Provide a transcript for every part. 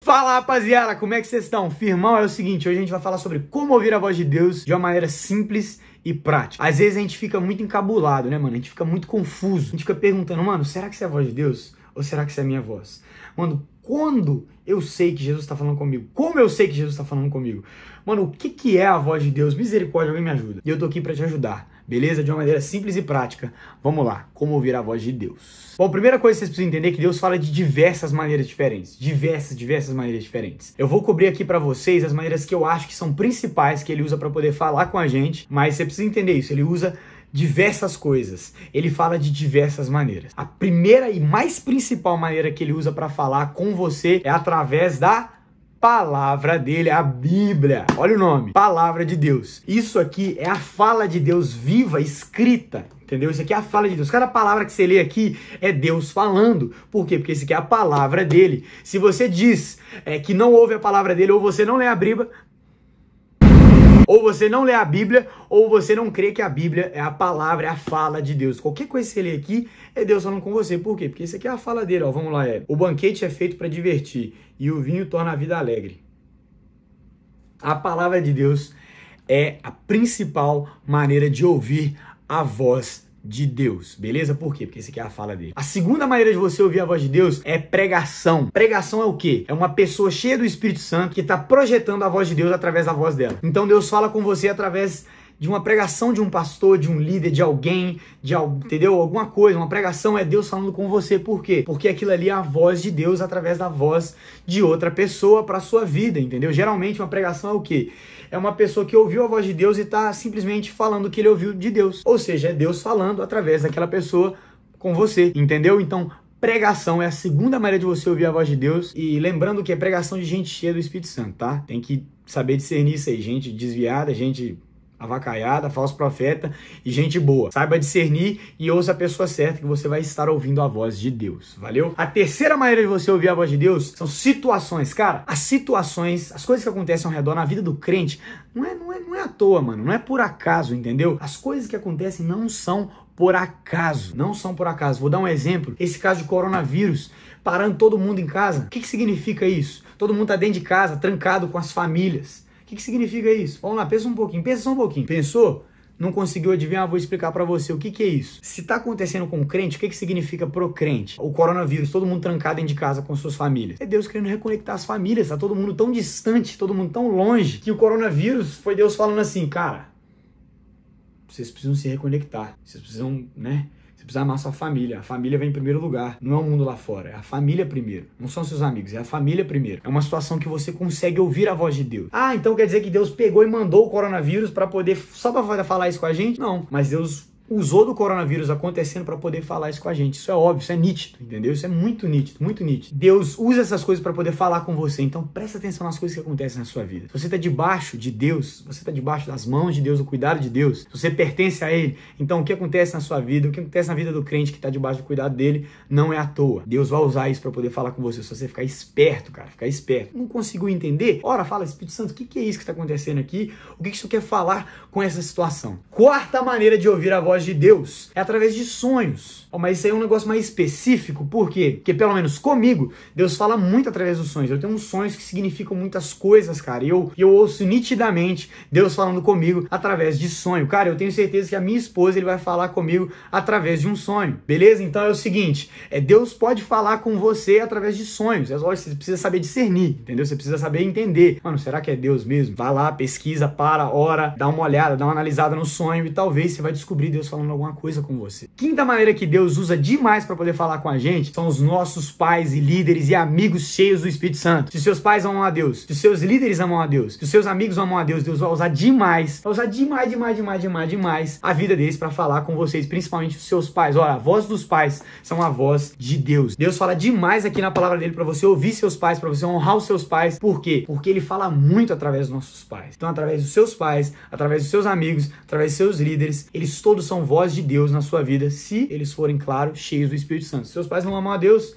Fala, rapaziada, como é que vocês estão? Firmão, é o seguinte, hoje a gente vai falar sobre como ouvir a voz de Deus de uma maneira simples e prática. Às vezes a gente fica muito encabulado, né, mano? A gente fica muito confuso. A gente fica perguntando, mano, será que isso é a voz de Deus? Ou será que isso é a minha voz? Mano, quando eu sei que Jesus está falando comigo? Como eu sei que Jesus está falando comigo? Mano, o que é a voz de Deus? Misericórdia, alguém me ajuda. E eu tô aqui pra te ajudar, beleza? De uma maneira simples e prática. Vamos lá, como ouvir a voz de Deus. Bom, primeira coisa que vocês precisam entender é que Deus fala de diversas maneiras diferentes. Diversas maneiras diferentes. Eu vou cobrir aqui pra vocês as maneiras que eu acho que são principais que ele usa pra poder falar com a gente, mas você precisa entender isso, ele usa diversas coisas. Ele fala de diversas maneiras. A primeira e mais principal maneira que ele usa para falar com você é através da palavra dele, a Bíblia. Olha o nome, palavra de Deus. Isso aqui é a fala de Deus viva, escrita. Entendeu? Isso aqui é a fala de Deus. Cada palavra que você lê aqui é Deus falando. Por quê? Porque isso aqui é a palavra dele. Se você diz que não ouve a palavra dele, ou você não lê a Bíblia, ou você não lê a Bíblia, ou você não crê que a Bíblia é a palavra, é a fala de Deus. Qualquer coisa que você lê aqui é Deus falando com você. Por quê? Porque isso aqui é a fala dele. Ó, vamos lá. O banquete é feito para divertir e o vinho torna a vida alegre. A palavra de Deus é a principal maneira de ouvir a voz de Deus, beleza? Por quê? Porque esse aqui é a fala dele. A segunda maneira de você ouvir a voz de Deus é pregação. Pregação é o quê? É uma pessoa cheia do Espírito Santo que está projetando a voz de Deus através da voz dela. Então Deus fala com você através de uma pregação de um pastor, de um líder, de alguém, entendeu? Alguma coisa, uma pregação é Deus falando com você. Por quê? Porque aquilo ali é a voz de Deus através da voz de outra pessoa para sua vida, entendeu? Geralmente uma pregação é o quê? É uma pessoa que ouviu a voz de Deus e está simplesmente falando o que ele ouviu de Deus. Ou seja, é Deus falando através daquela pessoa com você, entendeu? Então, pregação é a segunda maneira de você ouvir a voz de Deus. E lembrando que é pregação de gente cheia do Espírito Santo, tá? Tem que saber discernir isso aí. Gente desviada, gente avacaiada, falso profeta e gente boa. Saiba discernir e ouça a pessoa certa que você vai estar ouvindo a voz de Deus. Valeu? A terceira maneira de você ouvir a voz de Deus são situações. Cara, as situações, as coisas que acontecem ao redor na vida do crente, não é à toa, mano. Não é por acaso, entendeu? As coisas que acontecem não são por acaso. Não são por acaso. Vou dar um exemplo. Esse caso de coronavírus, parando todo mundo em casa. O que significa isso? Todo mundo tá dentro de casa, trancado com as famílias. O que significa isso? Vamos lá, pensa um pouquinho, pensa só um pouquinho. Pensou? Não conseguiu adivinhar? Vou explicar pra você o que é isso. Se tá acontecendo com o crente, o que significa pro crente? O coronavírus, todo mundo trancado dentro de casa com suas famílias. É Deus querendo reconectar as famílias, tá todo mundo tão distante, todo mundo tão longe, que o coronavírus foi Deus falando assim, cara, vocês precisam se reconectar, vocês precisam, né? Você precisa amar sua família. A família vem em primeiro lugar. Não é o mundo lá fora. É a família primeiro. Não são seus amigos. É a família primeiro. É uma situação que você consegue ouvir a voz de Deus. Ah, então quer dizer que Deus pegou e mandou o coronavírus para poder... Só para falar isso com a gente? Não. Mas Deus usou do coronavírus acontecendo para poder falar isso com a gente. Isso é óbvio, isso é nítido, entendeu? Isso é muito nítido, muito nítido. Deus usa essas coisas para poder falar com você. Então presta atenção nas coisas que acontecem na sua vida. Se você está debaixo de Deus, você está debaixo das mãos de Deus, do cuidado de Deus, se você pertence a Ele, então o que acontece na sua vida, o que acontece na vida do crente que está debaixo do cuidado dele, não é à toa. Deus vai usar isso para poder falar com você. Se você ficar esperto, cara, ficar esperto. Não conseguiu entender? Ora, fala, Espírito Santo, o que é isso que está acontecendo aqui? O que isso quer falar com essa situação? Quarta maneira de ouvir a voz de Deus é através de sonhos. Mas isso aí é um negócio mais específico, por quê? Porque pelo menos comigo, Deus fala muito através dos sonhos. Eu tenho uns sonhos que significam muitas coisas, cara, e eu ouço nitidamente Deus falando comigo através de sonho. Cara, eu tenho certeza que a minha esposa, ele vai falar comigo através de um sonho, beleza? Então é o seguinte, Deus pode falar com você através de sonhos. É lógico, você precisa saber discernir, entendeu? Você precisa saber entender. Mano, será que é Deus mesmo? Vai lá, pesquisa, para, ora, dá uma olhada, dá uma analisada no sonho e talvez você vai descobrir Deus falando alguma coisa com você. Quinta maneira que Deus usa demais para poder falar com a gente são os nossos pais e líderes e amigos cheios do Espírito Santo. Se seus pais amam a Deus, se seus líderes amam a Deus, se seus amigos amam a Deus, Deus vai usar demais, demais a vida deles para falar com vocês, principalmente os seus pais. Olha, a voz dos pais são a voz de Deus. Deus fala demais aqui na palavra dele para você ouvir seus pais, para você honrar os seus pais. Por quê? Porque ele fala muito através dos nossos pais. Então, através dos seus pais, através dos seus amigos, através dos seus líderes, eles todos são voz de Deus na sua vida, se eles forem, claro, cheios do Espírito Santo. Se seus pais não amam a Deus,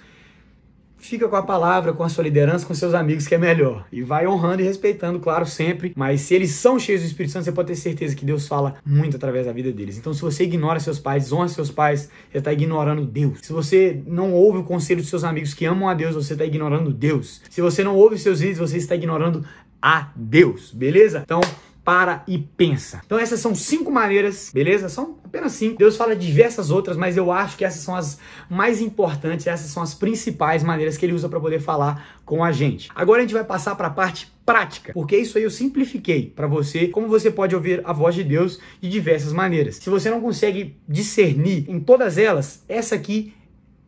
fica com a palavra, com a sua liderança, com seus amigos, que é melhor. E vai honrando e respeitando, claro, sempre. Mas se eles são cheios do Espírito Santo, você pode ter certeza que Deus fala muito através da vida deles. Então, se você ignora seus pais, desonra seus pais, você está ignorando Deus. Se você não ouve o conselho dos seus amigos que amam a Deus, você está ignorando Deus. Se você não ouve seus líderes, você está ignorando a Deus, beleza? Então, para e pensa. Então essas são 5 maneiras, beleza? São apenas 5. Deus fala de diversas outras, mas eu acho que essas são as mais importantes, essas são as principais maneiras que ele usa para poder falar com a gente. Agora a gente vai passar para a parte prática, porque isso aí eu simplifiquei para você, como você pode ouvir a voz de Deus de diversas maneiras. Se você não consegue discernir em todas elas, essa aqui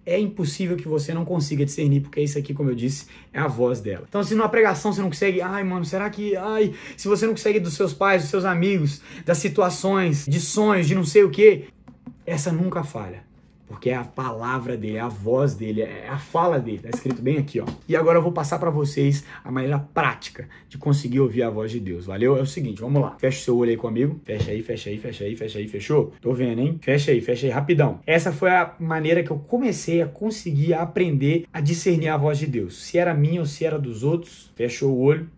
é impossível que você não consiga discernir, porque isso aqui, como eu disse, é a voz dela. Então, se numa pregação você não consegue, será que, se você não consegue dos seus pais, dos seus amigos, das situações, de sonhos, de não sei o que, essa nunca falha. Porque é a palavra dele, é a voz dele, é a fala dele. Tá escrito bem aqui, ó. E agora eu vou passar para vocês a maneira prática de conseguir ouvir a voz de Deus. Valeu? É o seguinte, vamos lá. Fecha o seu olho aí comigo. Fecha aí, fecha aí, fecha aí, fecha aí, fechou? Tô vendo, hein? Fecha aí, rapidão. Essa foi a maneira que eu comecei a conseguir aprender a discernir a voz de Deus. Se era minha ou se era dos outros. Fechou o olho.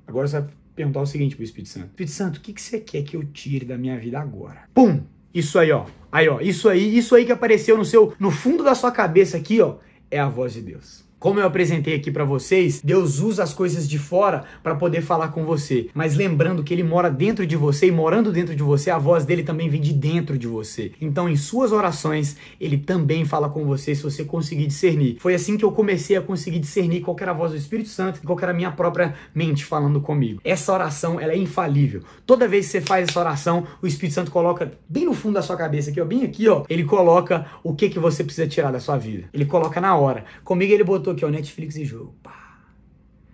Agora você vai perguntar o seguinte pro Espírito Santo. Espírito Santo, o que você quer que eu tire da minha vida agora? Pum! Isso aí, ó. Aí, ó. Isso aí que apareceu no fundo da sua cabeça aqui, ó, é a voz de Deus. Como eu apresentei aqui para vocês, Deus usa as coisas de fora para poder falar com você. Mas lembrando que ele mora dentro de você e morando dentro de você, a voz dele também vem de dentro de você. Então, em suas orações, ele também fala com você se você conseguir discernir. Foi assim que eu comecei a conseguir discernir qual era a voz do Espírito Santo e qual era a minha própria mente falando comigo. Essa oração, ela é infalível. Toda vez que você faz essa oração, o Espírito Santo coloca bem no fundo da sua cabeça aqui, ó, bem aqui, ó, ele coloca o que você precisa tirar da sua vida. Ele coloca na hora. Comigo ele botou aqui, ó, Netflix e jogo. Pá.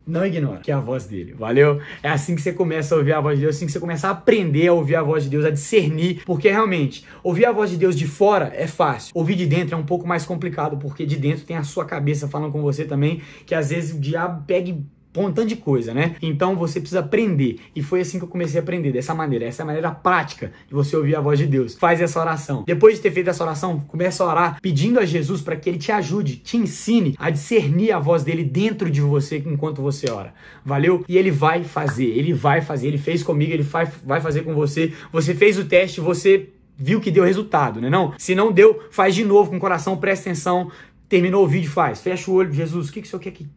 Não ignora, que é a voz dele, valeu? É assim que você começa a ouvir a voz de Deus, assim que você começa a aprender a ouvir a voz de Deus, a discernir, porque realmente, ouvir a voz de Deus de fora é fácil, ouvir de dentro é um pouco mais complicado, porque de dentro tem a sua cabeça falando com você também, que às vezes o diabo pega um tanto de coisa, né? Então você precisa aprender. E foi assim que eu comecei a aprender, dessa maneira. Essa é a maneira prática de você ouvir a voz de Deus. Faz essa oração. Depois de ter feito essa oração, começa a orar pedindo a Jesus para que ele te ajude, te ensine a discernir a voz dele dentro de você enquanto você ora. Valeu? E ele vai fazer. Ele fez comigo, ele vai fazer com você. Você fez o teste, você viu que deu resultado, né? Não? Se não deu, faz de novo com o coração, presta atenção. Terminou o vídeo, faz. Fecha o olho. Jesus, o que o Senhor quer que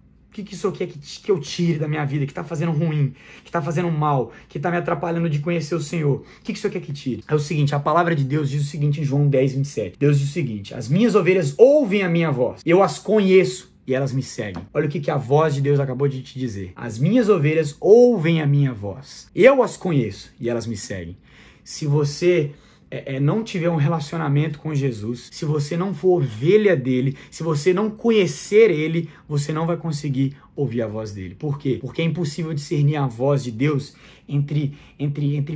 isso aqui é que eu tire da minha vida, que tá fazendo ruim, que tá fazendo mal, que tá me atrapalhando de conhecer o Senhor? O que o Senhor quer que tire? É o seguinte, a palavra de Deus diz o seguinte em João 10, 27. Deus diz o seguinte: as minhas ovelhas ouvem a minha voz, eu as conheço e elas me seguem. Olha o que a voz de Deus acabou de te dizer. As minhas ovelhas ouvem a minha voz, eu as conheço e elas me seguem. Se você não tiver um relacionamento com Jesus, se você não for ovelha dele, se você não conhecer ele, você não vai conseguir ouvir a voz dele. Por quê? Porque é impossível discernir a voz de Deus entre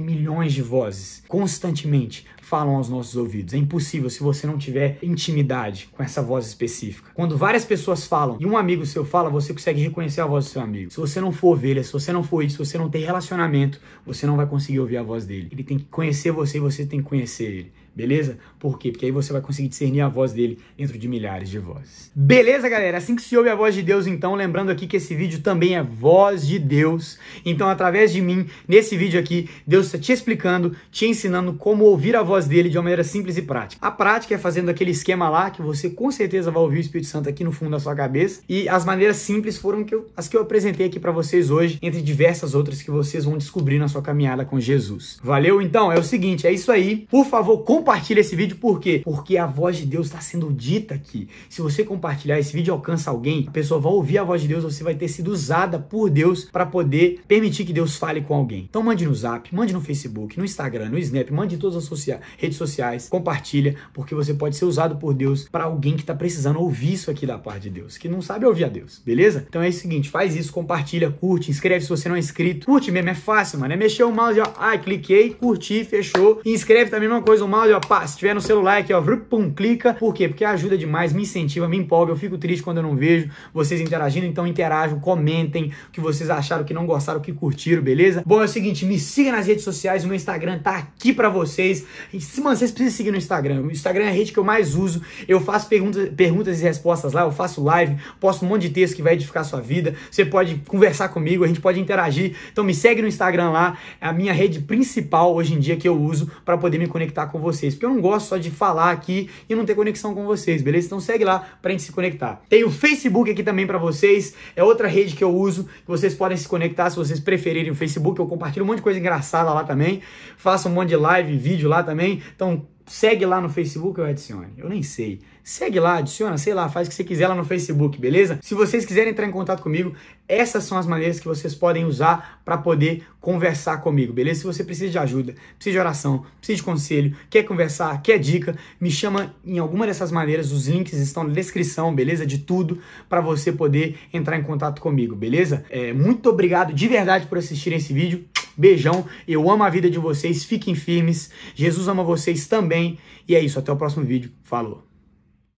milhões de vozes. Constantemente falam aos nossos ouvidos. É impossível se você não tiver intimidade com essa voz específica. Quando várias pessoas falam e um amigo seu fala, você consegue reconhecer a voz do seu amigo. Se você não for ovelha, se você não for isso, se você não tem relacionamento, você não vai conseguir ouvir a voz dele. Ele tem que conhecer você e você tem que conhecer ele. Beleza? Por quê? Porque aí você vai conseguir discernir a voz dele dentro de milhares de vozes. Beleza, galera? Assim que se ouve a voz de Deus, então, lembrando aqui que esse vídeo também é voz de Deus. Então, através de mim, nesse vídeo aqui, Deus está te explicando, te ensinando como ouvir a voz dele de uma maneira simples e prática. A prática é fazendo aquele esquema lá, que você com certeza vai ouvir o Espírito Santo aqui no fundo da sua cabeça. E as maneiras simples foram as que eu apresentei aqui para vocês hoje, entre diversas outras que vocês vão descobrir na sua caminhada com Jesus. Valeu? Então, é o seguinte, é isso aí. Por favor, compartilha esse vídeo, por quê? Porque a voz de Deus está sendo dita aqui. Se você compartilhar, esse vídeo alcança alguém, a pessoa vai ouvir a voz de Deus, você vai ter sido usada por Deus para poder permitir que Deus fale com alguém. Então mande no Zap, mande no Facebook, no Instagram, no Snap, mande em todas as redes sociais, compartilha, porque você pode ser usado por Deus para alguém que está precisando ouvir isso aqui da parte de Deus, que não sabe ouvir a Deus, beleza? Então é o seguinte, faz isso, compartilha, curte, inscreve se você não é inscrito. Curte mesmo, é fácil, mano, é mexer o mouse, ó, cliquei, curti, fechou. E inscreve também uma coisa, o mouse, ó, pá, se tiver no celular aqui, ó, pum, clica. Por quê? Porque ajuda demais, me incentiva, me empolga, eu fico triste quando eu não vejo vocês interagindo, então interajam, comentem o que vocês acharam, o que não gostaram, o que curtiram, beleza? Bom, é o seguinte, me siga nas redes sociais, o meu Instagram tá aqui pra vocês. E, mano, vocês precisam seguir no Instagram. O Instagram é a rede que eu mais uso. Eu faço perguntas e respostas lá, eu faço live, posto um monte de texto que vai edificar a sua vida. Você pode conversar comigo, a gente pode interagir. Então me segue no Instagram lá, é a minha rede principal hoje em dia que eu uso pra poder me conectar com vocês. Porque eu não gosto só de falar aqui e não ter conexão com vocês, beleza? Então segue lá pra gente se conectar. Tem o Facebook aqui também pra vocês, é outra rede que eu uso, que vocês podem se conectar se vocês preferirem o Facebook. Eu compartilho um monte de coisa engraçada lá também, faço um monte de live, vídeo lá também. Então segue lá no Facebook ou adicione? Eu nem sei. Segue lá, adiciona, sei lá, faz o que você quiser lá no Facebook, beleza? Se vocês quiserem entrar em contato comigo, essas são as maneiras que vocês podem usar para poder conversar comigo, beleza? Se você precisa de ajuda, precisa de oração, precisa de conselho, quer conversar, quer dica, me chama em alguma dessas maneiras, os links estão na descrição, beleza? De tudo, para você poder entrar em contato comigo, beleza? Muito obrigado de verdade por assistirem esse vídeo. Beijão, eu amo a vida de vocês, fiquem firmes, Jesus ama vocês também, e é isso, até o próximo vídeo, falou!